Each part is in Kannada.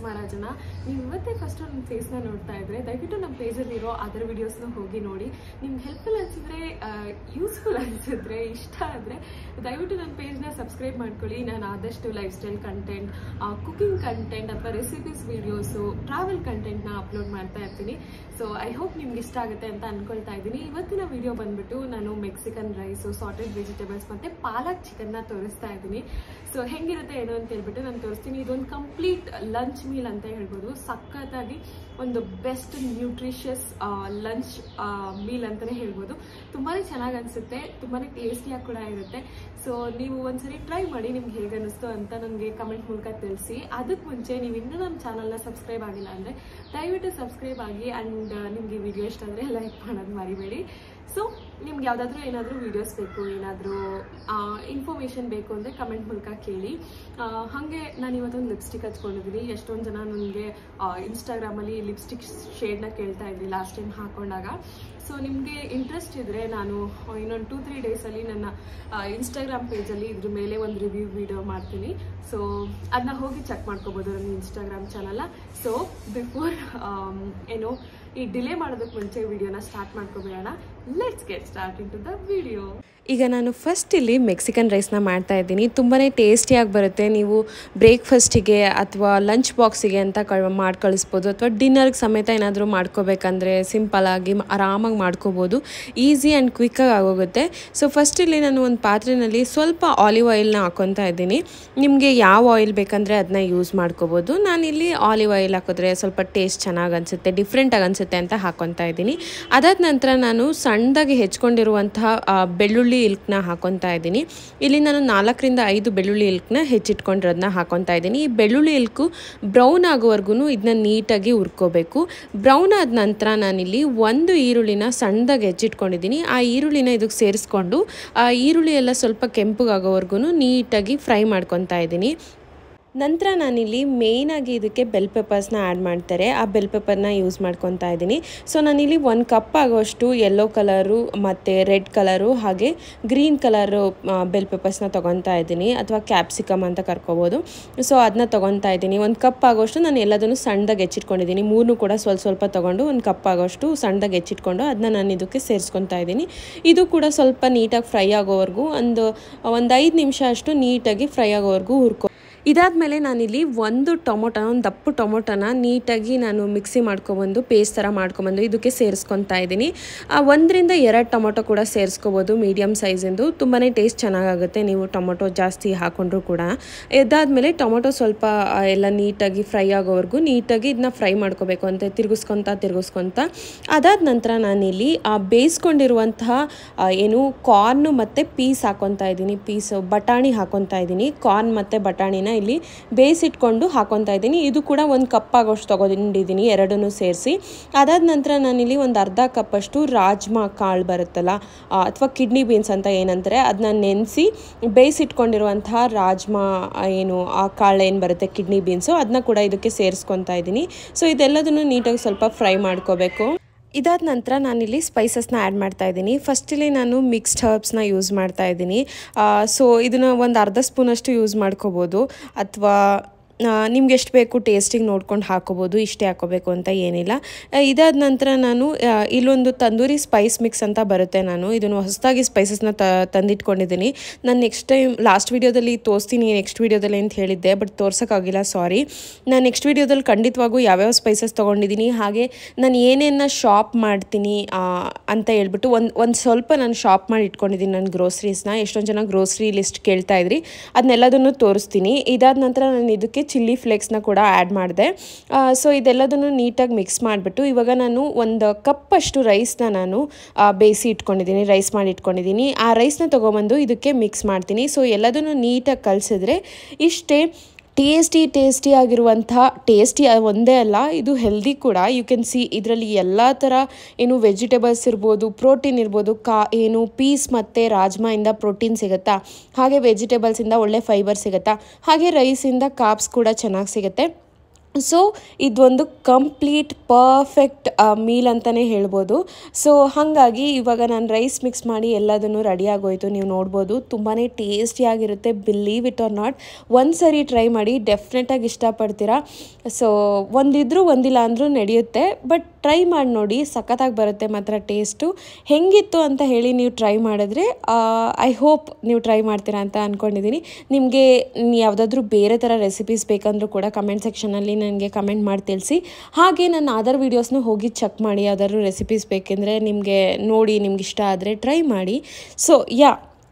ಸುಮಾರು ಜನ ನೀವು ಇವತ್ತೇ ಫಸ್ಟ್ ನನ್ನ ಫೇಸ್ನ ನೋಡ್ತಾ ಇದ್ರೆ ದಯವಿಟ್ಟು ನಮ್ಮ ಪೇಜಲ್ಲಿರೋ ಅದರ್ ವಿಡಿಯೋಸ್ನ ಹೋಗಿ ನೋಡಿ. ನಿಮ್ಗೆ ಹೆಲ್ಪ್ಫುಲ್ ಅನಿಸಿದ್ರೆ, ಯೂಸ್ಫುಲ್ ಅನಿಸಿದ್ರೆ, ಇಷ್ಟ ಆದರೆ ದಯವಿಟ್ಟು ನನ್ನ ಪೇಜ್ನ ಸಬ್ಸ್ಕ್ರೈಬ್ ಮಾಡ್ಕೊಳ್ಳಿ. ನಾನು ಆದಷ್ಟು life style content, cooking content ಅಥವಾ ರೆಸಿಪೀಸ್ ವಿಡಿಯೋಸು, ಟ್ರಾವೆಲ್ ಕಂಟೆಂಟ್ನ ಅಪ್ಲೋಡ್ ಮಾಡ್ತಾ ಇರ್ತೀನಿ. ಸೊ ಐ ಹೋಪ್ ನಿಮ್ಗೆ ಇಷ್ಟ ಆಗುತ್ತೆ ಅಂತ ಅನ್ಕೊಳ್ತಾ ಇದ್ದೀನಿ. ಇವತ್ತಿನ ವಿಡಿಯೋ ಬಂದ್ಬಿಟ್ಟು ನಾನು ಮೆಕ್ಸಿಕನ್ ರೈಸು, ಸಾಟೆಡ್ ವೆಜಿಟೇಬಲ್ಸ್ ಮತ್ತು ಪಾಲಕ್ ಚಿಕನ್ನ ತೋರಿಸ್ತಾ ಇದ್ದೀನಿ. ಸೊ ಹೆಂಗಿರುತ್ತೆ ಏನು ಅಂತ ಹೇಳ್ಬಿಟ್ಟು ನಾನು ತೋರಿಸ್ತೀನಿ. ಇದೊಂದು ಕಂಪ್ಲೀಟ್ ಲಂಚ್ ಮೀಲ್ ಅಂತ ಹೇಳ್ಬೋದು. ಸಖತ್ತಾಗಿ ಒಂದು ಬೆಸ್ಟ್ ನ್ಯೂಟ್ರಿಷಿಯಸ್ ಲಂಚ್ ಮೀಲ್ ಅಂತಲೇ ಹೇಳ್ಬೋದು. ತುಂಬಾ ಚೆನ್ನಾಗಿ ಅನಿಸುತ್ತೆ, ತುಂಬಾ ಟೇಸ್ಟಿಯಾಗಿ ಕೂಡ ಇರುತ್ತೆ. ಸೊ ನೀವು ಒಂದ್ಸರಿ ಟ್ರೈ ಮಾಡಿ, ನಿಮ್ಗೆ ಹೇಗೆ ಅನ್ನಿಸ್ತು ಅಂತ ನನಗೆ ಕಮೆಂಟ್ ಮೂಲಕ ತಿಳಿಸಿ. ಅದಕ್ಕೆ ಮುಂಚೆ ನೀವು ಇನ್ನೂ ನಮ್ಮ ಚಾನಲ್ನ ಸಬ್ಸ್ಕ್ರೈಬ್ ಆಗಿಲ್ಲ ಅಂದರೆ ದಯವಿಟ್ಟು ಸಬ್ಸ್ಕ್ರೈಬ್ ಆಗಿ. ಆ್ಯಂಡ್ ನಿಮಗೆ ವಿಡಿಯೋ ಇಷ್ಟ ಆದರೆ ಲೈಕ್ ಮಾಡೋದು ಮರಿಬೇಡಿ. ಸೊ ನಿಮ್ಗೆ ಯಾವುದಾದ್ರೂ ಏನಾದರೂ ವೀಡಿಯೋಸ್ ಬೇಕು, ಏನಾದರೂ ಇನ್ಫಾರ್ಮೇಷನ್ ಬೇಕು ಅಂದರೆ ಕಮೆಂಟ್ ಮೂಲಕ ಕೇಳಿ. ಹಾಗೆ ನಾನು ಇವತ್ತೊಂದು ಲಿಪ್ಸ್ಟಿಕ್ ಹಚ್ಕೊಂಡಿದ್ದೀನಿ. ಎಷ್ಟೊಂದು ಜನ ನನಗೆ ಇನ್ಸ್ಟಾಗ್ರಾಮಲ್ಲಿ ಲಿಪ್ಸ್ಟಿಕ್ ಶೇಡ್ನ ಕೇಳ್ತಾ ಇದ್ರಿ ಲಾಸ್ಟ್ ಟೈಮ್ ಹಾಕೊಂಡಾಗ. ಸೊ ನಿಮಗೆ ಇಂಟ್ರೆಸ್ಟ್ ಇದ್ದರೆ ನಾನು ಇನ್ನೊಂದು 2-3 ಡೇಸಲ್ಲಿ ನನ್ನ ಇನ್ಸ್ಟಾಗ್ರಾಮ್ ಪೇಜಲ್ಲಿ ಇದ್ರ ಮೇಲೆ ಒಂದು ರಿವ್ಯೂ ವಿಡಿಯೋ ಮಾಡ್ತೀನಿ. ಸೊ ಅದನ್ನ ಹೋಗಿ ಚೆಕ್ ಮಾಡ್ಕೋಬೋದು ನನ್ನ ಇನ್ಸ್ಟಾಗ್ರಾಮ್ ಚಾನಲ್ನ. ಸೊ ಬಿಫೋರ್ ಏನು ಈ ಡಿಲೇ ಮಾಡೋದಕ್ಕೆ ಮುಂಚೆ ವಿಡಿಯೋನ ಸ್ಟಾರ್ಟ್ ಮಾಡ್ಕೊಬೇಡ. Let's get start into the video. ಈಗ ನಾನು ಫಸ್ಟ್ ಇಲ್ಲಿ ಮೆಕ್ಸಿಕನ್ ರೈಸ್ನ ಮಾಡ್ತಾ ಇದ್ದೀನಿ. ತುಂಬಾ ಟೇಸ್ಟಿಯಾಗಿ ಬರುತ್ತೆ. ನೀವು ಬ್ರೇಕ್ಫಾಸ್ಟಿಗೆ ಅಥವಾ ಲಂಚ್ ಬಾಕ್ಸಿಗೆ ಅಂತ ಮಾಡಿ ಕಳಿಸ್ಬೋದು, ಅಥವಾ ಡಿನ್ನರ್ಗೆ ಸಮೇತ ಏನಾದರೂ ಮಾಡ್ಕೋಬೇಕಂದ್ರೆ ಸಿಂಪಲಾಗಿ ಆರಾಮಾಗಿ ಮಾಡ್ಕೋಬೋದು. ಈಸಿ ಆ್ಯಂಡ್ ಕ್ವಿಕ್ಕಾಗಿ ಆಗೋಗುತ್ತೆ. ಸೊ ಫಸ್ಟ್ ಇಲ್ಲಿ ನಾನು ಒಂದು ಪಾತ್ರೆಯಲ್ಲಿ ಸ್ವಲ್ಪ ಆಲಿವ್ ಆಯಿಲ್ನ ಹಾಕ್ಕೊತಾ ಇದ್ದೀನಿ. ನಿಮಗೆ ಯಾವ ಆಯಿಲ್ ಬೇಕಂದರೆ ಅದನ್ನ ಯೂಸ್ ಮಾಡ್ಕೋಬೋದು. ನಾನಿಲ್ಲಿ ಆಲಿವ್ ಆಯಿಲ್ ಹಾಕಿದ್ರೆ ಸ್ವಲ್ಪ ಟೇಸ್ಟ್ ಚೆನ್ನಾಗಿ ಅನಿಸುತ್ತೆ, ಡಿಫ್ರೆಂಟಾಗಿ ಅನಿಸುತ್ತೆ ಅಂತ ಹಾಕ್ಕೊತಾ ಇದ್ದೀನಿ. ಅದಾದ ನಂತರ ನಾನು ಸಣ್ಣದಾಗಿ ಹೆಚ್ಕೊಂಡಿರುವಂತಹ ಬೆಳ್ಳುಳ್ಳಿ ಇಲ್ಕ್ನ ಹಾಕೊತಾ ಇದ್ದೀನಿ. ಇಲ್ಲಿ ನಾನು 4-5 ಬೆಳ್ಳುಳ್ಳಿ ಇಲ್ಕ್ನ ಹೆಚ್ಚಿಟ್ಕೊಂಡಿರೋದನ್ನ ಹಾಕೊತಾ ಇದ್ದೀನಿ. ಈ ಬೆಳ್ಳುಳ್ಳಿ ಇಲ್ಕು ಬ್ರೌನ್ ಆಗೋವರೆಗೂ ಇದನ್ನ ನೀಟಾಗಿ ಹುರ್ಕೋಬೇಕು. ಬ್ರೌನ್ ಆದ ನಂತರ ನಾನಿಲ್ಲಿ 1 ಈರುಳ್ಳಿನ ಸಣ್ಣದಾಗಿ ಹೆಚ್ಚಿಟ್ಕೊಂಡಿದ್ದೀನಿ. ಆ ಈರುಳ್ಳಿನ ಇದಕ್ಕೆ ಸೇರಿಸ್ಕೊಂಡು ಆ ಈರುಳ್ಳಿ ಎಲ್ಲ ಸ್ವಲ್ಪ ಕೆಂಪಗಾಗೋವರೆಗೂ ನೀಟಾಗಿ ಫ್ರೈ ಮಾಡ್ಕೊತಾ ಇದ್ದೀನಿ. ನಂತರ ನಾನಿಲ್ಲಿ ಮೇಯ್ನಾಗಿ ಇದಕ್ಕೆ ಬೆಲ್ ಪೆಪ್ಪರ್ಸ್ನ ಆ್ಯಡ್ ಮಾಡ್ತಾರೆ. ಆ ಬೆಲ್ ಪೆಪ್ಪರ್ನ ಯೂಸ್ ಮಾಡ್ಕೊತಾ ಇದ್ದೀನಿ. ಸೊ ನಾನಿಲ್ಲಿ 1 ಕಪ್ ಆಗೋಷ್ಟು ಯೆಲ್ಲೋ ಕಲರು ಮತ್ತು ರೆಡ್ ಕಲರು ಹಾಗೆ ಗ್ರೀನ್ ಕಲರು ಬೆಲ್ ಪೆಪ್ಪರ್ಸ್ನ ತೊಗೊತಾ ಇದ್ದೀನಿ, ಅಥವಾ ಕ್ಯಾಪ್ಸಿಕಮ್ ಅಂತ ಕರ್ಕೋಬೋದು. ಸೊ ಅದನ್ನ ತೊಗೊತಾ ಇದ್ದೀನಿ. 1 ಕಪ್ ಆಗೋಷ್ಟು ನಾನು ಎಲ್ಲದನ್ನು ಸಣ್ಣದಾಗಿ ಹೆಚ್ಚಿಟ್ಕೊಂಡಿದ್ದೀನಿ. 3 ಕೂಡ ಸ್ವಲ್ಪ ತೊಗೊಂಡು 1 ಕಪ್ ಆಗೋಷ್ಟು ಸಣ್ಣದಾಗಿ ಹೆಚ್ಚಿಟ್ಕೊಂಡು ಅದನ್ನ ನಾನು ಇದಕ್ಕೆ ಸೇರಿಸ್ಕೊತಾ ಇದ್ದೀನಿ. ಇದು ಕೂಡ ಸ್ವಲ್ಪ ನೀಟಾಗಿ ಫ್ರೈ ಆಗೋವರೆಗೂ ಒಂದು 5 ನಿಮಿಷ ಅಷ್ಟು ನೀಟಾಗಿ ಫ್ರೈ ಆಗೋವರೆಗೂ ಹುರ್ಕೊ. ಇದಾದಮೇಲೆ ನಾನಿಲ್ಲಿ ಒಂದು ದಪ್ಪು ಟೊಮೊಟೊನ ನೀಟಾಗಿ ನಾನು ಮಿಕ್ಸಿ ಮಾಡ್ಕೊಬಂದು ಪೇಸ್ಟ್ ಥರ ಮಾಡ್ಕೊಬಂದು ಇದಕ್ಕೆ ಸೇರಿಸ್ಕೊತಾ ಇದ್ದೀನಿ. 1-2 ಟೊಮೊಟೊ ಕೂಡ ಸೇರಿಸ್ಕೋಬೋದು, ಮೀಡಿಯಮ್ ಸೈಜಿಂದು. ತುಂಬಾ ಟೇಸ್ಟ್ ಚೆನ್ನಾಗಾಗುತ್ತೆ ನೀವು ಟೊಮೊಟೊ ಜಾಸ್ತಿ ಹಾಕೊಂಡ್ರು ಕೂಡ. ಇದಾದಮೇಲೆ ಟೊಮೊಟೊ ಸ್ವಲ್ಪ ಎಲ್ಲ ನೀಟಾಗಿ ಫ್ರೈ ಆಗೋವರೆಗೂ ನೀಟಾಗಿ ಇದನ್ನ ಫ್ರೈ ಮಾಡ್ಕೋಬೇಕು ಅಂತ ತಿರ್ಗಿಸ್ಕೊತಾ. ಅದಾದ ನಂತರ ನಾನಿಲ್ಲಿ ಬೇಯಿಸ್ಕೊಂಡಿರುವಂತಹ ಏನು ಕಾರ್ನು ಮತ್ತು ಪೀಸ್ ಹಾಕೊತಾ ಇದ್ದೀನಿ. ಬಟಾಣಿ ಹಾಕೊತಾ ಇದ್ದೀನಿ. ಕಾರ್ನ್ ಮತ್ತು ಬಟಾಣಿನ ಇಲ್ಲಿ ಬೇಯಿಸಿಟ್ಕೊಂಡು ಹಾಕೊತಾ ಇದ್ದೀನಿ. ಇದು ಕೂಡ 1 ಕಪ್ ಆಗೋಷ್ಟು ತೊಗೊಂಡಿದ್ದೀನಿ, ಎರಡನ್ನೂ ಸೇರಿಸಿ. ಅದಾದ ನಂತರ ನಾನಿಲ್ಲಿ ಒಂದು ಅರ್ಧ ಕಪ್ಪಷ್ಟು ರಾಜ್ಮಾ ಕಾಳು ಬರುತ್ತಲ್ಲ, ಅಥವಾ ಕಿಡ್ನಿ ಬೀನ್ಸ್ ಅಂತ ಏನಂತಾರೆ, ಅದನ್ನ ನೆನೆಸಿ ಬೇಯಿಸಿಟ್ಕೊಂಡಿರುವಂತಹ ರಾಜ್ಮಾ ಏನು ಆ ಕಾಳು ಏನು ಬರುತ್ತೆ ಕಿಡ್ನಿ ಬೀನ್ಸು, ಅದನ್ನ ಕೂಡ ಇದಕ್ಕೆ ಸೇರಿಸ್ಕೊತಾ ಇದ್ದೀನಿ. ಸೊ ಇದೆಲ್ಲದನ್ನು ನೀಟಾಗಿ ಸ್ವಲ್ಪ ಫ್ರೈ ಮಾಡ್ಕೋಬೇಕು. ಇದಾದ ನಂತರ ನಾನಿಲ್ಲಿ ಸ್ಪೈಸಸ್ನ ಆ್ಯಡ್ ಮಾಡ್ತಾ ಇದ್ದೀನಿ. ಫಸ್ಟಿಲ್ಲಿ ನಾನು ಮಿಕ್ಸ್ಡ್ ಹರ್ಬ್ಸ್ನ ಯೂಸ್ ಮಾಡ್ತಾ ಇದ್ದೀನಿ. ಸೊ ಇದನ್ನು ಒಂದು ಅರ್ಧ ಸ್ಪೂನಷ್ಟು ಯೂಸ್ ಮಾಡ್ಕೋಬೋದು, ಅಥವಾ ನಿಮ್ಗೆ ಎಷ್ಟು ಬೇಕು ಟೇಸ್ಟಿಗೆ ನೋಡ್ಕೊಂಡು ಹಾಕೋಬೋದು. ಇಷ್ಟೇ ಹಾಕೋಬೇಕು ಅಂತ ಏನಿಲ್ಲ. ಇದಾದ ನಂತರ ನಾನು ಇಲ್ಲೊಂದು ತಂದೂರಿ ಸ್ಪೈಸ್ ಮಿಕ್ಸ್ ಅಂತ ಬರುತ್ತೆ. ನಾನು ಇದನ್ನು ಹೊಸದಾಗಿ ಸ್ಪೈಸಸ್ನ ತಂದಿಟ್ಕೊಂಡಿದ್ದೀನಿ. ನಾನು ಲಾಸ್ಟ್ ವೀಡಿಯೋದಲ್ಲಿ ತೋರಿಸ್ತೀನಿ ನೆಕ್ಸ್ಟ್ ವೀಡಿಯೋದಲ್ಲಿ ಅಂತ ಹೇಳಿದ್ದೆ, ಬಟ್ ತೋರ್ಸೋಕ್ಕಾಗಿಲ್ಲ, ಸಾರಿ. ನಾನು ನೆಕ್ಸ್ಟ್ ವೀಡಿಯೋದಲ್ಲಿ ಖಂಡಿತವಾಗೂ ಯಾವ್ಯಾವ ಸ್ಪೈಸಸ್ ತೊಗೊಂಡಿದ್ದೀನಿ, ಹಾಗೆ ನಾನು ಏನೇನ ಶಾಪ್ ಮಾಡ್ತೀನಿ ಅಂತ ಹೇಳ್ಬಿಟ್ಟು ಒಂದು ಸ್ವಲ್ಪ ನಾನು ಶಾಪ್ ಮಾಡಿ ಇಟ್ಕೊಂಡಿದ್ದೀನಿ ನನ್ನ ಗ್ರೋಸ್ರೀಸ್ನ. ಎಷ್ಟೊಂದು ಜನ ಗ್ರೋಸ್ರಿ ಲಿಸ್ಟ್ ಕೇಳ್ತಾ ಇದ್ರಿ, ಅದನ್ನೆಲ್ಲದನ್ನು ತೋರಿಸ್ತೀನಿ. ಇದಾದ ನಂತರ ನಾನು ಇದಕ್ಕೆ ಚಿಲ್ಲಿ ಫ್ಲೇಕ್ಸ್ನ ಕೂಡ ಆ್ಯಡ್ ಮಾಡಿದೆ. ಸೊ ಇದೆಲ್ಲದನ್ನು ನೀಟಾಗಿ ಮಿಕ್ಸ್ ಮಾಡಿಬಿಟ್ಟು ಇವಾಗ ನಾನು 1 ಕಪ್ ಅಷ್ಟು ರೈಸ್ನ ನಾನು ರೈಸ್ ಮಾಡಿ ಇಟ್ಕೊಂಡಿದ್ದೀನಿ. ಆ ರೈಸ್ನ ತೊಗೊಬಂದು ಇದಕ್ಕೆ ಮಿಕ್ಸ್ ಮಾಡ್ತೀನಿ. ಸೊ ಎಲ್ಲದನ್ನು ನೀಟಾಗಿ ಕಲಿಸಿದ್ರೆ ಇಷ್ಟೇ ಟೇಸ್ಟಿ ಆಗಿರುವಂತಹ ಟೇಸ್ಟಿ ಒಂದೇ ಅಲ್ಲ, ಇದು ಹೆಲ್ದಿ ಕೂಡ. ಯು ಕ್ಯಾನ್ ಸಿ ಇದರಲ್ಲಿ ಎಲ್ಲ ಥರ ಏನು ವೆಜಿಟೇಬಲ್ಸ್ ಇರ್ಬೋದು, ಪ್ರೋಟೀನ್ ಇರ್ಬೋದು, ಏನು ಪೀಸ್ ಮತ್ತು ರಾಜ್ಮಾಯಿಂದ ಪ್ರೋಟೀನ್ ಸಿಗುತ್ತಾ, ಹಾಗೆ ವೆಜಿಟೇಬಲ್ಸಿಂದ ಒಳ್ಳೆ ಫೈಬರ್ ಸಿಗುತ್ತಾ, ಹಾಗೆ ರೈಸಿಂದ ಕಾರ್ಬ್ಸ್ ಕೂಡ ಚೆನ್ನಾಗಿ ಸಿಗುತ್ತೆ. ಸೊ ಇದೊಂದು ಕಂಪ್ಲೀಟ್ ಪರ್ಫೆಕ್ಟ್ ಮೀಲ್ ಅಂತಲೇ ಹೇಳ್ಬೋದು. ಸೊ ಹಾಗಾಗಿ ಇವಾಗ ನಾನು ರೈಸ್ ಮಿಕ್ಸ್ ಮಾಡಿ ಎಲ್ಲದನ್ನು ರೆಡಿ ಆಗೋಯ್ತು. ನೀವು ನೋಡ್ಬೋದು ತುಂಬಾ ಟೇಸ್ಟಿಯಾಗಿರುತ್ತೆ. ಬಿಲೀವ್ ಇಟ್ ಆರ್ ನಾಟ್, ಒಂದು ಸರಿ ಟ್ರೈ ಮಾಡಿ, ಡೆಫಿನೆಟಾಗಿ ಇಷ್ಟಪಡ್ತೀರಾ. ಸೊ ಒಂದಿದ್ರೂ ಒಂದಿಲ್ಲ ಅಂದರೂ ನಡೆಯುತ್ತೆ, ಬಟ್ ಟ್ರೈ ಮಾಡಿ ನೋಡಿ, ಸಖತ್ತಾಗಿ ಬರುತ್ತೆ ಮಾತ್ರ ಟೇಸ್ಟು. ಹೆಂಗಿತ್ತು ಅಂತ ಹೇಳಿ ನೀವು ಟ್ರೈ ಮಾಡಿದ್ರೆ ಐ ಹೋಪ್ ನೀವು ಟ್ರೈ ಮಾಡ್ತೀರಾ ಅಂತ ಅಂದ್ಕೊಂಡಿದ್ದೀನಿ. ನಿಮಗೆ ಯಾವುದಾದ್ರೂ ಬೇರೆ ಥರ ರೆಸಿಪೀಸ್ ಬೇಕಂದ್ರೂ ಕೂಡ ಕಮೆಂಟ್ ಸೆಕ್ಷನಲ್ಲಿ ನನಗೆ ಕಮೆಂಟ್ ಮಾಡಿ ತಿಳಿಸಿ. ಹಾಗೆ ನನ್ನ ಅದರ್ ವೀಡಿಯೋಸ್ನೂ ಹೋಗಿ ಚೆಕ್ ಮಾಡಿ, ಯಾವ್ದಾದ್ರು ರೆಸಿಪೀಸ್ ಬೇಕೆಂದರೆ ನಿಮಗೆ ನೋಡಿ, ನಿಮ್ಗೆ ಇಷ್ಟ ಆದರೆ ಟ್ರೈ ಮಾಡಿ. ಸೊ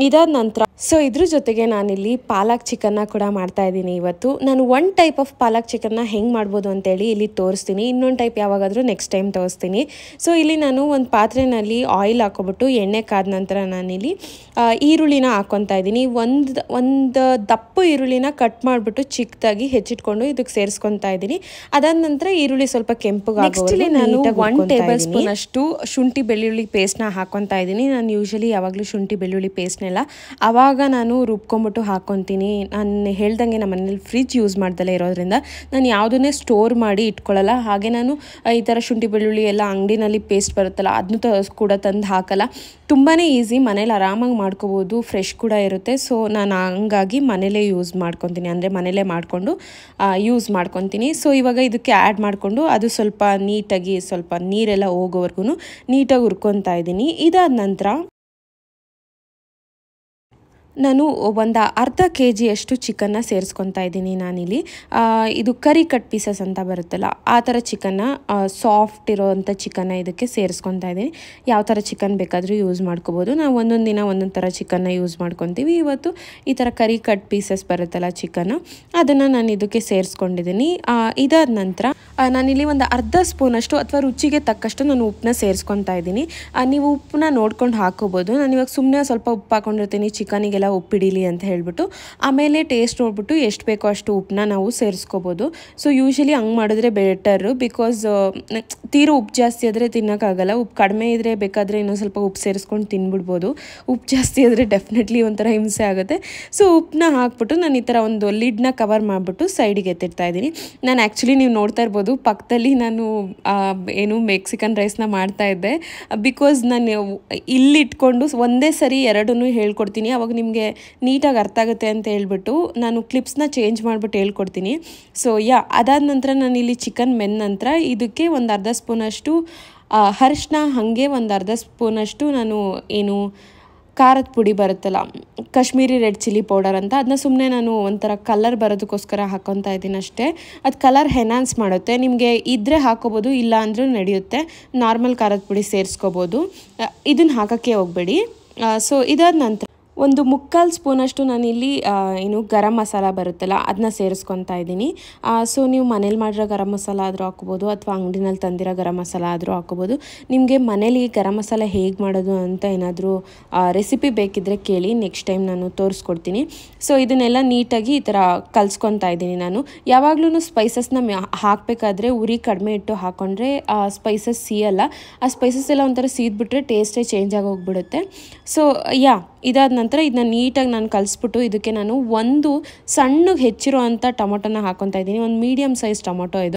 ಇದಾದ ನಂತರ ಇದ್ರ ಜೊತೆಗೆ ನಾನಿಲ್ಲಿ ಪಾಲಕ್ ಚಿಕನ್ನ ಕೂಡ ಮಾಡ್ತಾಯಿದ್ದೀನಿ ಇವತ್ತು. ನಾನು ಒನ್ ಟೈಪ್ ಆಫ್ ಪಾಲಕ್ ಚಿಕನ್ನ ಹೆಂಗೆ ಮಾಡ್ಬೋದು ಅಂತೇಳಿ ಇಲ್ಲಿ ತೋರಿಸ್ತೀನಿ. ಇನ್ನೊಂದು ಟೈಪ್ ಯಾವಾಗಾದರೂ ನೆಕ್ಸ್ಟ್ ಟೈಮ್ ತೋರಿಸ್ತೀನಿ. ಸೊ ಇಲ್ಲಿ ನಾನು ಒಂದು ಪಾತ್ರೆಯಲ್ಲಿ ಆಯಿಲ್ ಹಾಕೊಬಿಟ್ಟು ಎಣ್ಣೆ ಕಾದ ನಂತರ ನಾನಿಲ್ಲಿ ಈರುಳ್ಳಿನ ಹಾಕ್ಕೊತಾ ಇದ್ದೀನಿ. ಒಂದು ದಪ್ಪ ಈರುಳ್ಳಿನ ಕಟ್ ಮಾಡಿಬಿಟ್ಟು ಚಿಕ್ಕದಾಗಿ ಹೆಚ್ಚಿಟ್ಕೊಂಡು ಇದಕ್ಕೆ ಸೇರಿಸ್ಕೊತಾ ಇದ್ದೀನಿ. ಅದಾದ ನಂತರ ಈರುಳ್ಳಿ ಸ್ವಲ್ಪ ಕೆಂಪುಗಾಗೋವರೆಗೂ ನಾನು 1 ಟೇಬಲ್ ಸ್ಪೂನ್ ಅಷ್ಟು ಶುಂಠಿ ಬೆಳ್ಳುಳ್ಳಿ ಪೇಸ್ಟ್ನ ಹಾಕ್ಕೊತಾ ಇದ್ದೀನಿ. ನಾನು ಯೂಶಲಿ ಯಾವಾಗಲೂ ಶುಂಠಿ ಬೆಳ್ಳುಳ್ಳಿ ಪೇಸ್ಟ್ನೆಲ್ಲ ಆವಾಗ ನಾನು ರುಬ್ಕೊಂಬಿಟ್ಟು ಹಾಕ್ಕೊತೀನಿ. ನಾನು ಹೇಳ್ದಂಗೆ ನಮ್ಮ ಮನೇಲಿ ಫ್ರಿಜ್ ಯೂಸ್ ಮಾಡ್ದಲೇ ಇರೋದ್ರಿಂದ ನಾನು ಯಾವುದನ್ನೇ ಸ್ಟೋರ್ ಮಾಡಿ ಇಟ್ಕೊಳ್ಳಲ್ಲ. ಹಾಗೆ ನಾನು ಈ ಥರ ಶುಂಠಿ ಬೆಳ್ಳುಳ್ಳಿ ಎಲ್ಲ ಅಂಗಡಿನಲ್ಲಿ ಪೇಸ್ಟ್ ಬರುತ್ತಲ್ಲ ಅದನ್ನು ಕೂಡ ತಂದು ಹಾಕಲ್ಲ. ತುಂಬಾ ಈಸಿ, ಮನೇಲಿ ಆರಾಮಾಗಿ ಮಾಡ್ಕೋಬೋದು, ಫ್ರೆಶ್ ಕೂಡ ಇರುತ್ತೆ. ಸೊ ನಾನು ಹಂಗಾಗಿ ಮನೇಲೇ ಯೂಸ್ ಮಾಡ್ಕೊತೀನಿ, ಅಂದರೆ ಮನೇಲೇ ಮಾಡಿಕೊಂಡು ಯೂಸ್ ಮಾಡ್ಕೊತೀನಿ. ಸೊ ಇವಾಗ ಇದಕ್ಕೆ ಆ್ಯಡ್ ಮಾಡಿಕೊಂಡು ಅದು ಸ್ವಲ್ಪ ನೀಟಾಗಿ ಸ್ವಲ್ಪ ನೀರೆಲ್ಲ ಹೋಗೋವರೆಗೂ ನೀಟಾಗಿ ಹುರ್ಕೊತಾ ಇದ್ದೀನಿ. ಇದಾದ ನಂತರ ನಾನು ಒಂದು ಅರ್ಧ kg ಅಷ್ಟು ಚಿಕನ್ನ ಸೇರಿಸ್ಕೊತಾ ಇದ್ದೀನಿ. ನಾನಿಲ್ಲಿ ಇದು ಕರಿ ಕಟ್ ಪೀಸಸ್ ಅಂತ ಬರುತ್ತಲ್ಲ ಆ ಥರ ಚಿಕನ್ನ, ಸಾಫ್ಟ್ ಇರೋವಂಥ ಚಿಕನ್ನ ಇದಕ್ಕೆ ಸೇರಿಸ್ಕೊತಾ ಇದ್ದೀನಿ. ಯಾವ ಥರ ಚಿಕನ್ ಬೇಕಾದರೂ ಯೂಸ್ ಮಾಡ್ಕೋಬೋದು. ನಾವು ಒಂದೊಂದು ದಿನ ಒಂದೊಂದು ಥರ ಚಿಕನ್ನ ಯೂಸ್ ಮಾಡ್ಕೊತೀವಿ. ಇವತ್ತು ಈ ಥರ ಕರಿ ಕಟ್ ಪೀಸಸ್ ಬರುತ್ತಲ್ಲ ಚಿಕನ್ನು, ಅದನ್ನು ನಾನು ಇದಕ್ಕೆ ಸೇರಿಸ್ಕೊಂಡಿದ್ದೀನಿ. ಇದಾದ ನಂತರ ನಾನಿಲ್ಲಿ ಒಂದು ಅರ್ಧ ಸ್ಪೂನಷ್ಟು ಅಥವಾ ರುಚಿಗೆ ತಕ್ಕಷ್ಟು ನಾನು ಉಪ್ಪನ್ನ ಸೇರಿಸ್ಕೊತಾ ಇದ್ದೀನಿ. ನೀವು ಉಪ್ಪನ್ನ ನೋಡ್ಕೊಂಡು ಹಾಕೋಬೋದು. ನಾನು ಇವಾಗ ಸುಮ್ಮನೆ ಸ್ವಲ್ಪ ಉಪ್ಪು ಹಾಕೊಂಡಿರ್ತೀನಿ ಚಿಕನಿಗೆಲ್ಲ ಉಪ್ಪಿಡಿಲಿ ಅಂತ ಹೇಳ್ಬಿಟ್ಟು. ಆಮೇಲೆ ಟೇಸ್ಟ್ ನೋಡ್ಬಿಟ್ಟು ಎಷ್ಟು ಬೇಕೋ ಅಷ್ಟು ಉಪ್ಪನ್ನ ನಾವು ಸೇರಿಸ್ಕೋಬೋದು. ಸೊ ಯೂಶಲಿ ಹಂಗೆ ಮಾಡಿದ್ರೆ ಬೆಟರು, ಬಿಕಾಸ್ ತೀರೋ ಉಪ್ಪು ಜಾಸ್ತಿ ಆದರೆ ತಿನ್ನೋಕ್ಕಾಗಲ್ಲ. ಉಪ್ಪು ಕಡಿಮೆ ಇದ್ದರೆ ಬೇಕಾದರೆ ಇನ್ನೊಂದು ಸ್ವಲ್ಪ ಉಪ್ಪು ಸೇರಿಸ್ಕೊಂಡು ತಿನ್ಬಿಡ್ಬೋದು. ಉಪ್ಪು ಜಾಸ್ತಿ ಆದರೆ ಡೆಫಿನೆಟ್ಲಿ ಒಂಥರ ಹಿಂಸೆ ಆಗುತ್ತೆ. ಸೊ ಉಪ್ಪನ್ನ ಹಾಕ್ಬಿಟ್ಟು ನಾನು ಈ ಥರ ಒಂದು ಲಿಡ್ನ ಕವರ್ ಮಾಡಿಬಿಟ್ಟು ಸೈಡಿಗೆ ಎತ್ತಿಡ್ತಾ ಇದ್ದೀನಿ. ನಾನು ಆ್ಯಕ್ಚುಲಿ ನೀವು ನೋಡ್ತಾ ಇರ್ಬೋದು ಪಕ್ಕದಲ್ಲಿ ನಾನು ಮೆಕ್ಸಿಕನ್ ರೈಸ್ನ ಮಾಡ್ತಾಯಿದ್ದೆ. ಬಿಕಾಸ್ ನಾನು ಇಲ್ಲಿಟ್ಕೊಂಡು ಒಂದೇ ಸರಿ ಎರಡನ್ನೂ ಹೇಳ್ಕೊಡ್ತೀನಿ, ಅವಾಗ ನಿಮಗೆ ನೀಟಾಗಿ ಅರ್ಥ ಆಗುತ್ತೆ ಅಂತ ಹೇಳ್ಬಿಟ್ಟು ನಾನು ಕ್ಲಿಪ್ಸ್ನ ಚೇಂಜ್ ಮಾಡಿಬಿಟ್ಟು ಹೇಳ್ಕೊಡ್ತೀನಿ. ಸೊ ಅದಾದ ನಂತರ ನಾನು ಇಲ್ಲಿ ಚಿಕನ್ ಬೆಂದ ನಂತರ ಇದಕ್ಕೆ ಒಂದು ಅರ್ಧ ಸ್ಪೂನಷ್ಟು ಅರಿಶಿನ, ಹಾಗೆ ಒಂದು ಅರ್ಧ ಸ್ಪೂನಷ್ಟು ನಾನು ಖಾರದ ಪುಡಿ ಬರುತ್ತಲ್ಲ, ಕಾಶ್ಮೀರಿ ರೆಡ್ ಚಿಲ್ಲಿ ಪೌಡರ್ ಅಂತ, ಅದನ್ನ ಸುಮ್ಮನೆ ನಾನು ಒಂಥರ ಕಲರ್ ಬರೋದಕ್ಕೋಸ್ಕರ ಹಾಕ್ಕೊತಾ ಇದ್ದೀನಿ ಅಷ್ಟೇ. ಅದು ಕಲರ್ ಎನ್ಹಾನ್ಸ್ ಮಾಡುತ್ತೆ. ನಿಮಗೆ ಇದ್ದರೆ ಹಾಕೋಬೋದು, ಇಲ್ಲ ಅಂದರೂ ನಡೆಯುತ್ತೆ. ನಾರ್ಮಲ್ ಖಾರದ ಪುಡಿ ಸೇರಿಸ್ಕೋಬೋದು, ಇದನ್ನು ಹಾಕೋಕ್ಕೆ ಹೋಗಬೇಡಿ. ಸೊ ಇದಾದ ನಂತರ ಒಂದು 3/4 ಸ್ಪೂನಷ್ಟು ನಾನಿಲ್ಲಿ ಗರಂ ಮಸಾಲ ಬರುತ್ತಲ್ಲ ಅದನ್ನ ಸೇರಿಸ್ಕೊತಾ ಇದ್ದೀನಿ. ಸೊ ನೀವು ಮನೇಲಿ ಮಾಡಿರೋ ಗರಂ ಮಸಾಲ ಆದರೂ ಹಾಕ್ಕೋಬೋದು, ಅಥವಾ ಅಂಗಡಿನಲ್ಲಿ ತಂದಿರೋ ಗರಂ ಮಸಾಲ ಆದರೂ ಹಾಕ್ಕೋಬೋದು. ನಿಮಗೆ ಮನೇಲಿ ಗರಂ ಮಸಾಲ ಹೇಗೆ ಮಾಡೋದು ಅಂತ ಏನಾದರೂ ರೆಸಿಪಿ ಬೇಕಿದ್ದರೆ ಕೇಳಿ, ನೆಕ್ಸ್ಟ್ ಟೈಮ್ ನಾನು ತೋರಿಸ್ಕೊಡ್ತೀನಿ. ಸೊ ಇದನ್ನೆಲ್ಲ ನೀಟಾಗಿ ಈ ಥರ ಕಲಿಸ್ಕೊತಾ ಇದ್ದೀನಿ. ನಾನು ಯಾವಾಗಲೂ ಸ್ಪೈಸಸ್ನ ಹಾಕಬೇಕಾದ್ರೆ ಉರಿ ಕಡಿಮೆ ಇಟ್ಟು ಹಾಕ್ಕೊಂಡ್ರೆ ಸ್ಪೈಸಸ್ ಸಿಯಲ್ಲ. ಆ ಸ್ಪೈಸಸ್ ಎಲ್ಲ ಒಂಥರ ಸೀದ್ಬಿಟ್ರೆ ಟೇಸ್ಟೇ ಚೇಂಜ್ ಆಗಿ ಹೋಗ್ಬಿಡುತ್ತೆ. ಸೊ ಇದಾದ ನಂತರ ಇದನ್ನ ನೀಟಾಗಿ ನಾನು ಕಲಿಸ್ಬಿಟ್ಟು ಇದಕ್ಕೆ ನಾನು ಒಂದು ಸಣ್ಣಗೆ ಹೆಚ್ಚಿರೋ ಅಂಥ ಟೊಮೊಟೊನ ಹಾಕ್ಕೊತಾ ಇದ್ದೀನಿ. ಒಂದು ಮೀಡಿಯಮ್ ಸೈಜ್ ಟೊಮೊಟೊ ಇದು.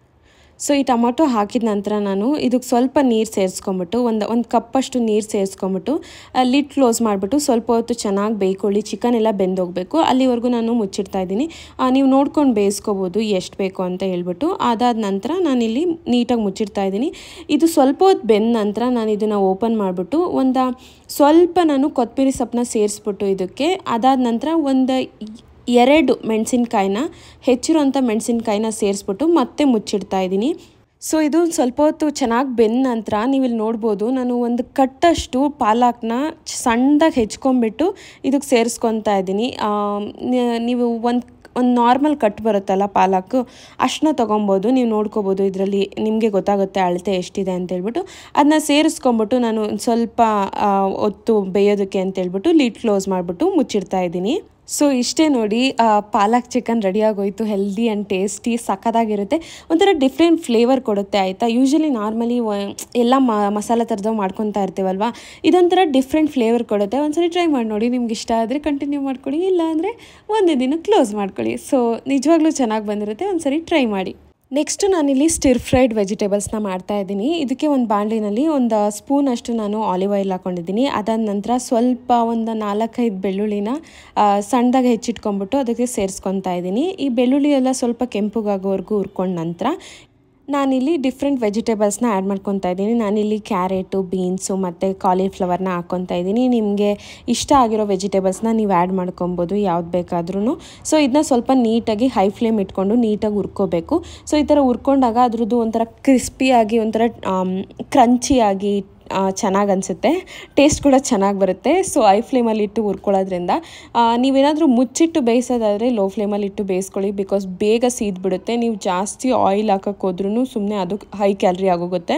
ಸೊ ಈ ಟೊಮೊಟೊ ಹಾಕಿದ ನಂತರ ನಾನು ಇದಕ್ಕೆ ಸ್ವಲ್ಪ ನೀರು ಸೇರಿಸ್ಕೊಂಬಿಟ್ಟು ಒಂದು ಕಪ್ಪಷ್ಟು ನೀರು ಸೇರಿಸ್ಕೊಂಬಿಟ್ಟು ಲಿಡ್ ಕ್ಲೋಸ್ ಮಾಡಿಬಿಟ್ಟು ಸ್ವಲ್ಪ ಹೊತ್ತು ಚೆನ್ನಾಗಿ ಬೇಯ್ಕೊಳ್ಳಿ. ಚಿಕನ್ ಎಲ್ಲ ಬೆಂದೋಗಬೇಕು, ಅಲ್ಲಿವರೆಗೂ ನಾನು ಮುಚ್ಚಿಡ್ತಾ ಇದ್ದೀನಿ. ನೀವು ನೋಡ್ಕೊಂಡು ಬೇಯಿಸ್ಕೋಬೋದು ಎಷ್ಟು ಬೇಕು ಅಂತ ಹೇಳ್ಬಿಟ್ಟು. ಅದಾದ ನಂತರ ನಾನಿಲ್ಲಿ ನೀಟಾಗಿ ಮುಚ್ಚಿಡ್ತಾ ಇದ್ದೀನಿ. ಇದು ಸ್ವಲ್ಪ ಹೊತ್ತು ಬೆಂದ ನಂತರ ನಾನು ಇದನ್ನು ಓಪನ್ ಮಾಡಿಬಿಟ್ಟು ಸ್ವಲ್ಪ ನಾನು ಕೊತ್ತಂಬರಿ ಸೊಪ್ಪನ್ನ ಸೇರಿಸ್ಬಿಟ್ಟು ಇದಕ್ಕೆ, ಅದಾದ ನಂತರ ಒಂದು 2 ಮೆಣಸಿನ್ಕಾಯಿನ, ಹೆಚ್ಚಿರೋಂಥ ಮೆಣಸಿನ್ಕಾಯಿನ ಸೇರಿಸ್ಬಿಟ್ಟು ಮತ್ತೆ ಮುಚ್ಚಿಡ್ತಾ ಇದ್ದೀನಿ. ಸೊ ಇದು ಸ್ವಲ್ಪ ಹೊತ್ತು ಚೆನ್ನಾಗಿ ಬೆಂದ ನಂತರ ನೀವಿಲ್ಲಿ ನೋಡ್ಬೋದು, ನಾನು ಒಂದು ಕಟ್ಟಷ್ಟು ಪಾಲಕ್ನ ಸಣ್ಣದಾಗಿ ಹೆಚ್ಕೊಂಡ್ಬಿಟ್ಟು ಇದಕ್ಕೆ ಸೇರಿಸ್ಕೊತಾ ಇದ್ದೀನಿ. ನೀವು ಒಂದು ನಾರ್ಮಲ್ ಕಟ್ ಬರುತ್ತಲ್ಲ ಪಾಲಕ್ಕು, ಅಷ್ಟನ್ನ ತೊಗೊಬೋದು. ನೀವು ನೋಡ್ಕೋಬೋದು, ಇದರಲ್ಲಿ ನಿಮಗೆ ಗೊತ್ತಾಗುತ್ತೆ ಅಳತೆ ಎಷ್ಟಿದೆ ಅಂತೇಳ್ಬಿಟ್ಟು. ಅದನ್ನ ಸೇರಿಸ್ಕೊಂಬಿಟ್ಟು ನಾನು ಸ್ವಲ್ಪ ಹೊತ್ತು ಬೇಯೋದಕ್ಕೆ ಅಂತೇಳ್ಬಿಟ್ಟು ಲಿಡ್ ಕ್ಲೋಸ್ ಮಾಡಿಬಿಟ್ಟು ಮುಚ್ಚಿಡ್ತಾ ಇದ್ದೀನಿ. ಸೊ ಇಷ್ಟೇ ನೋಡಿ, ಪಾಲಕ್ ಚಿಕನ್ ರೆಡಿ ಆಗೋಯ್ತು. ಹೆಲ್ದಿ ಆ್ಯಂಡ್ ಟೇಸ್ಟಿ, ಸಕ್ಕತ್ತಾಗಿರುತ್ತೆ. ಒಂಥರ ಡಿಫ್ರೆಂಟ್ ಫ್ಲೇವರ್ ಕೊಡುತ್ತೆ ಆಯಿತಾ. ಯೂಶಲಿ ನಾರ್ಮಲಿ ಎಲ್ಲ ಮಸಾಲೆ ಥರದ್ದು ಮಾಡ್ಕೊತಾ ಇರ್ತೀವಲ್ವ, ಇದೊಂಥರ ಡಿಫ್ರೆಂಟ್ ಫ್ಲೇವರ್ ಕೊಡುತ್ತೆ. ಒಂದ್ಸರಿ ಟ್ರೈ ಮಾಡಿ ನೋಡಿ, ನಿಮ್ಗೆ ಇಷ್ಟ ಆದರೆ ಕಂಟಿನ್ಯೂ ಮಾಡ್ಕೊಳ್ಳಿ, ಇಲ್ಲ ಅಂದರೆ ಒಂದೇ ದಿನ ಕ್ಲೋಸ್ ಮಾಡ್ಕೊಳ್ಳಿ. ಸೊ ನಿಜವಾಗ್ಲೂ ಚೆನ್ನಾಗಿ ಬಂದಿರುತ್ತೆ, ಒಂದ್ಸರಿ ಟ್ರೈ ಮಾಡಿ. ನೆಕ್ಸ್ಟ್ ನಾನಿಲ್ಲಿ ಸ್ಟಿರ್ ಫ್ರೈಡ್ ವೆಜಿಟೇಬಲ್ಸ್ನ ಮಾಡ್ತಾ ಇದ್ದೀನಿ. ಇದಕ್ಕೆ ಒಂದು ಬಾಣಲಿನಲ್ಲಿ ಒಂದು ಸ್ಪೂನ್ ಅಷ್ಟು ನಾನು ಆಲಿವ್ ಆಯಿಲ್ ಹಾಕೊಂಡಿದ್ದೀನಿ. ಅದಾದ ನಂತರ ಸ್ವಲ್ಪ ಒಂದು 4-5 ಬೆಳ್ಳುಳ್ಳಿನ ಸಣ್ಣದಾಗಿ ಹೆಚ್ಚಿಟ್ಕೊಂಡ್ಬಿಟ್ಟು ಅದಕ್ಕೆ ಸೇರಿಸ್ಕೊತಾ ಇದ್ದೀನಿ. ಈ ಬೆಳ್ಳುಳ್ಳಿ ಎಲ್ಲ ಸ್ವಲ್ಪ ಕೆಂಪುಗಾಗೋವರೆಗೂ ಹುರ್ಕೊಂಡ ನಂತರ ನಾನಿಲ್ಲಿ ಡಿಫ್ರೆಂಟ್ ವೆಜಿಟೇಬಲ್ಸ್ನ ಆ್ಯಡ್ ಮಾಡ್ಕೊತಾ ಇದ್ದೀನಿ. ನಾನಿಲ್ಲಿ ಕ್ಯಾರೆಟು, ಬೀನ್ಸು ಮತ್ತು ಕಾಲಿಫ್ಲವರ್ನ ಹಾಕ್ಕೊತಾ ಇದ್ದೀನಿ. ನಿಮಗೆ ಇಷ್ಟ ಆಗಿರೋ ವೆಜಿಟೇಬಲ್ಸ್ನ ನೀವು ಆ್ಯಡ್ ಮಾಡ್ಕೊಬೋದು ಯಾವ್ದು ಬೇಕಾದ್ರೂ. ಸೊ ಇದನ್ನ ಸ್ವಲ್ಪ ನೀಟಾಗಿ ಹೈ ಫ್ಲೇಮ್ ಇಟ್ಕೊಂಡು ನೀಟಾಗಿ ಹುರ್ಕೋಬೇಕು. ಸೊ ಈ ಥರ ಹುರ್ಕೊಂಡಾಗ ಅದ್ರದ್ದು ಒಂಥರ ಕ್ರಿಸ್ಪಿಯಾಗಿ ಒಂಥರ ಕ್ರಂಚಿಯಾಗಿ ಚೆನ್ನಾಗಿ ಅನಿಸುತ್ತೆ. ಟೇಸ್ಟ್ ಕೂಡ ಚೆನ್ನಾಗಿ ಬರುತ್ತೆ. ಸೊ ಹೈ ಫ್ಲೇಮಲ್ಲಿ ಇಟ್ಟು ಹುರ್ಕೊಳ್ಳೋದ್ರಿಂದ ನೀವೇನಾದರೂ ಮುಚ್ಚಿಟ್ಟು ಬೇಯಿಸೋದಾದರೆ ಲೋ ಫ್ಲೇಮಲ್ಲಿ ಇಟ್ಟು ಬೇಯಿಸ್ಕೊಳ್ಳಿ. ಬಿಕಾಸ್ ಬೇಗ ಸೀದ್ಬಿಡುತ್ತೆ. ನೀವು ಜಾಸ್ತಿ ಆಯಿಲ್ ಹಾಕೋಕ್ಕೆ ಹೋದ್ರೂ ಸುಮ್ಮನೆ ಅದು ಹೈ ಕ್ಯಾಲರಿ ಆಗೋಗುತ್ತೆ.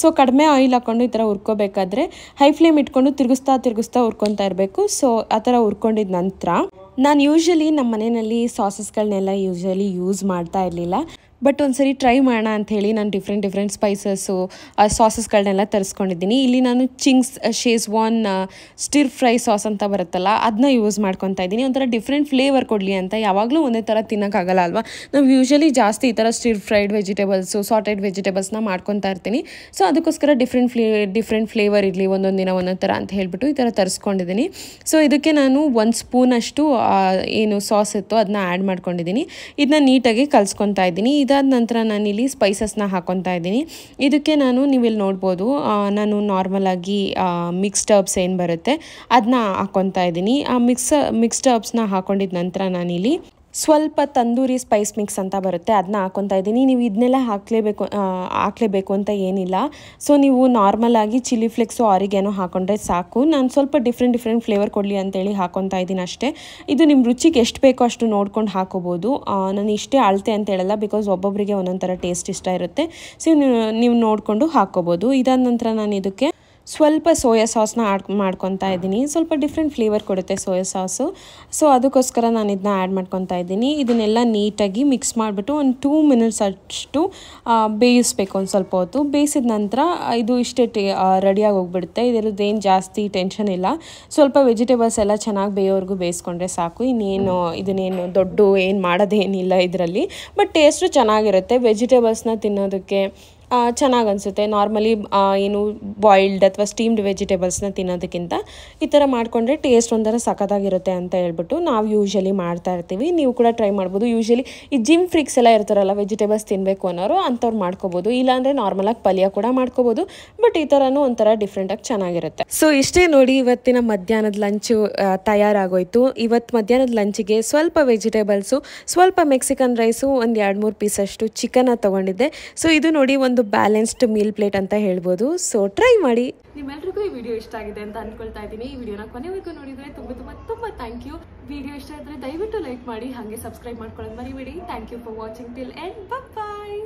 ಸೊ ಕಡಿಮೆ ಆಯಿಲ್ ಹಾಕ್ಕೊಂಡು ಈ ಥರ ಹುರ್ಕೋಬೇಕಾದ್ರೆ ಹೈ ಫ್ಲೇಮ್ ಇಟ್ಕೊಂಡು ತಿರುಗಿಸ್ತಾ ಹುರ್ಕೊತಾ ಇರಬೇಕು. ಸೊ ಆ ಥರ ಹುರ್ಕೊಂಡಿದ ನಂತರ ನಾನು ಯೂಶ್ವಲಿ ನಮ್ಮ ಮನೆಯಲ್ಲಿ ಸಾಸಸ್ಗಳನ್ನೆಲ್ಲ ಯೂಸ್ ಮಾಡ್ತಾ ಇರಲಿಲ್ಲ. ಬಟ್ ಒಂದ್ಸರಿ ಟ್ರೈ ಮಾಡೋಣ ಅಂಥೇಳಿ ನಾನು ಡಿಫ್ರೆಂಟ್ ಸ್ಪೈಸಸ್ಸು ಸಾಸಸ್ಗಳನ್ನೆಲ್ಲ ತರಿಸ್ಕೊಂಡಿದ್ದೀನಿ. ಇಲ್ಲಿ ನಾನು Ching's Schezwan stir fry sauce ಅಂತ ಬರುತ್ತಲ್ಲ ಅದನ್ನ ಯೂಸ್ ಮಾಡ್ಕೊತಾ ಇದ್ದೀನಿ. ಒಂಥರ ಡಿಫ್ರೆಂಟ್ ಫ್ಲೇವರ್ ಕೊಡಲಿ ಅಂತ. ಯಾವಾಗಲೂ ಒಂದೇ ಥರ ತಿನ್ನೋಕ್ಕಾಗಲ್ಲ ಅಲ್ವಾ. ನಾವು ಯೂಶ್ವಲಿ ಜಾಸ್ತಿ ಈ ಥರ ಸ್ಟಿರ್ ಫ್ರೈಡ್ ವೆಜಿಟೇಬಲ್ಸು, ಸಾಟೆಡ್ ವೆಜಿಟೇಬಲ್ಸ್ನ ಮಾಡ್ಕೊತಾ ಇರ್ತೀನಿ. ಸೊ ಅದಕ್ಕೋಸ್ಕರ ಡಿಫ್ರೆಂಟ್ ಫ್ಲೇವರ್ ಇರಲಿ, ಒಂದೊಂದು ದಿನ ಒಂದೊಂದು ಥರ ಅಂತ ಹೇಳ್ಬಿಟ್ಟು ಈ ಥರ ತರಿಸ್ಕೊಂಡಿದ್ದೀನಿ. ಸೊ ಇದಕ್ಕೆ ನಾನು 1 ಸ್ಪೂನಷ್ಟು ಏನು ಸಾಸ್ ಇತ್ತು ಅದನ್ನ ಆ್ಯಡ್ ಮಾಡ್ಕೊಂಡಿದ್ದೀನಿ. ಇದನ್ನ ನೀಟಾಗಿ ಕಲಿಸ್ಕೊತಾ ಇದ್ದೀನಿ. ಇದಾದ ನಂತರ ನಾನಿಲ್ಲಿ ಸ್ಪೈಸಸ್ನ ಹಾಕ್ಕೊತಾ ಇದ್ದೀನಿ. ಇದಕ್ಕೆ ನೀವಿಲ್ಲಿ ನೋಡ್ಬೋದು, ನಾನು ನಾರ್ಮಲಾಗಿ ಮಿಕ್ಸ್ಡ್ ಹರ್ಬ್ಸ್ ಏನು ಬರುತ್ತೆ ಅದನ್ನ ಹಾಕ್ಕೊತಾ ಇದ್ದೀನಿ. ಆ ಮಿಕ್ಸ್ಡ್ ಹರ್ಬ್ಸ್ನ ಹಾಕ್ಕೊಂಡಿದ ನಂತರ ನಾನಿಲ್ಲಿ ಸ್ವಲ್ಪ ತಂದೂರಿ ಸ್ಪೈಸ್ ಮಿಕ್ಸ್ ಅಂತ ಬರುತ್ತೆ ಅದನ್ನ ಹಾಕ್ಕೊತಾ ಇದ್ದೀನಿ. ನೀವು ಇದನ್ನೆಲ್ಲ ಹಾಕಲೇಬೇಕು ಅಂತ ಏನಿಲ್ಲ. ಸೊ ನೀವು ನಾರ್ಮಲಾಗಿ ಚಿಲ್ಲಿ ಫ್ಲೇಕ್ಸು, ಆರಿಗ್ಯಾನೋ ಹಾಕ್ಕೊಂಡ್ರೆ ಸಾಕು. ನಾನು ಸ್ವಲ್ಪ ಡಿಫ್ರೆಂಟ್ ಫ್ಲೇವರ್ ಕೊಡಲಿ ಅಂತೇಳಿ ಹಾಕ್ಕೊತಾ ಇದ್ದೀನಿ ಅಷ್ಟೇ. ಇದು ನಿಮ್ಮ ರುಚಿಗೆ ಎಷ್ಟು ಬೇಕೋ ಅಷ್ಟು ನೋಡ್ಕೊಂಡು ಹಾಕೋಬೋದು. ನಾನು ಇಷ್ಟೇ ಅಳತೆ ಅಂತ ಹೇಳಲ್ಲ, ಬಿಕಾಸ್ ಒಬ್ಬೊಬ್ಬರಿಗೆ ಒಂದೊಂದು ಥರ ಟೇಸ್ಟ್ ಇಷ್ಟ ಇರುತ್ತೆ. ಸೊ ನೀವು ನೋಡಿಕೊಂಡು ಹಾಕ್ಕೋಬೋದು. ಇದಾದ ನಂತರ ನಾನು ಇದಕ್ಕೆ ಸ್ವಲ್ಪ ಸೋಯಾ ಸಾಸ್ನ ಮಾಡ್ಕೊತಾ ಇದ್ದೀನಿ. ಸ್ವಲ್ಪ ಡಿಫ್ರೆಂಟ್ ಫ್ಲೇವರ್ ಕೊಡುತ್ತೆ ಸೋಯಾ ಸಾಸು. ಸೊ ಅದಕ್ಕೋಸ್ಕರ ನಾನು ಇದನ್ನ ಆ್ಯಡ್ ಮಾಡ್ಕೊತಾ ಇದ್ದೀನಿ. ಇದನ್ನೆಲ್ಲ ನೀಟಾಗಿ ಮಿಕ್ಸ್ ಮಾಡಿಬಿಟ್ಟು ಒಂದು 2 ಮಿನಿಟ್ಸ್ ಅಷ್ಟು ಬೇಯಿಸ್ಬೇಕು. ಒಂದು ಸ್ವಲ್ಪ ಹೊತ್ತು ಬೇಯಿಸಿದ ನಂತರ ಇದು ಇಷ್ಟೇ ರೆಡಿಯಾಗಿ ಹೋಗ್ಬಿಡುತ್ತೆ. ಇದರದ್ದೇನು ಜಾಸ್ತಿ ಟೆನ್ಷನ್ ಇಲ್ಲ. ಸ್ವಲ್ಪ ವೆಜಿಟೇಬಲ್ಸ್ ಎಲ್ಲ ಚೆನ್ನಾಗಿ ಬೇಯೋವರೆಗೂ ಬೇಯಿಸ್ಕೊಂಡ್ರೆ ಸಾಕು. ಇದನ್ನೇನು ದೊಡ್ಡ ಏನು ಮಾಡೋದೇನಿಲ್ಲ ಇದರಲ್ಲಿ. ಬಟ್ ಟೇಸ್ಟು ಚೆನ್ನಾಗಿರುತ್ತೆ. ವೆಜಿಟೇಬಲ್ಸ್ನ ತಿನ್ನೋದಕ್ಕೆ ಚೆನ್ನಾಗಿ ಅನಿಸುತ್ತೆ. ನಾರ್ಮಲಿ ಏನು ಬಾಯ್ಲ್ಡ್ ಅಥವಾ ಸ್ಟೀಮ್ಡ್ ವೆಜಿಟೇಬಲ್ಸ್ನ ತಿನ್ನೋದಕ್ಕಿಂತ ಈ ಥರ ಮಾಡಿಕೊಂಡ್ರೆ ಟೇಸ್ಟ್ ಒಂಥರ ಸಖತ್ತಾಗಿರುತ್ತೆ ಅಂತ ಹೇಳ್ಬಿಟ್ಟು ನಾವು ಯೂಶ್ವಲಿ ಮಾಡ್ತಾ ಇರ್ತೀವಿ. ನೀವು ಕೂಡ ಟ್ರೈ ಮಾಡ್ಬೋದು. ಯೂಶ್ವಲಿ ಈ ಜಿಮ್ ಫ್ರೀಕ್ಸ್ ಎಲ್ಲ ಇರ್ತಾರಲ್ಲ, ವೆಜಿಟೇಬಲ್ಸ್ ತಿನ್ನಬೇಕು ಅನ್ನೋರು, ಅಂಥವ್ರು ಮಾಡ್ಕೋಬೋದು. ಇಲ್ಲಾಂದರೆ ನಾರ್ಮಲಾಗಿ ಪಲ್ಯ ಕೂಡ ಮಾಡ್ಕೋಬೋದು. ಬಟ್ ಈ ಥರನೂ ಒಂಥರ ಡಿಫ್ರೆಂಟಾಗಿ ಚೆನ್ನಾಗಿರುತ್ತೆ. ಸೊ ಇಷ್ಟೇ ನೋಡಿ, ಇವತ್ತಿನ ಮಧ್ಯಾಹ್ನದ ಲಂಚು ತಯಾರಾಗೋಯ್ತು. ಇವತ್ತು ಮಧ್ಯಾಹ್ನದ ಲಂಚಿಗೆ ಸ್ವಲ್ಪ ವೆಜಿಟೇಬಲ್ಸು, ಸ್ವಲ್ಪ ಮೆಕ್ಸಿಕನ್ ರೈಸು, ಒಂದು 2-3 ಪೀಸಷ್ಟು ಚಿಕನ್ನ ತೊಗೊಂಡಿದ್ದೆ. ಸೊ ಇದು ನೋಡಿ ಒಂದು ಬ್ಯಾಲೆನ್ಸ್ಡ್ ಮೀಲ್ ಪ್ಲೇಟ್ ಅಂತ ಹೇಳ್ಬೋದು. ಸೊ ಟ್ರೈ ಮಾಡಿ. ನಿಮ್ಮೆಲ್ರಿಗೂ ಈ ವಿಡಿಯೋ ಇಷ್ಟ ಆಗಿದೆ ಅಂತ ಅನ್ಕೊಳ್ತಾ ಇದ್ದೀನಿ. ಈ ವಿಡಿಯೋನ ಕೊನೆವರೆಗೂ ನೋಡಿದ್ರೆ ತುಂಬ ಥ್ಯಾಂಕ್ ಯು. ವಿಡಿಯೋ ಇಷ್ಟ ಇದ್ರೆ ದಯವಿಟ್ಟು ಲೈಕ್ ಮಾಡಿ, ಹಾಗೆ ಸಬ್ಸ್ಕ್ರೈಬ್ ಮಾಡ್ಕೊಳ್ಳೋದು ಮರಿಬೇಡಿ. Thank you for watching till end. Bye.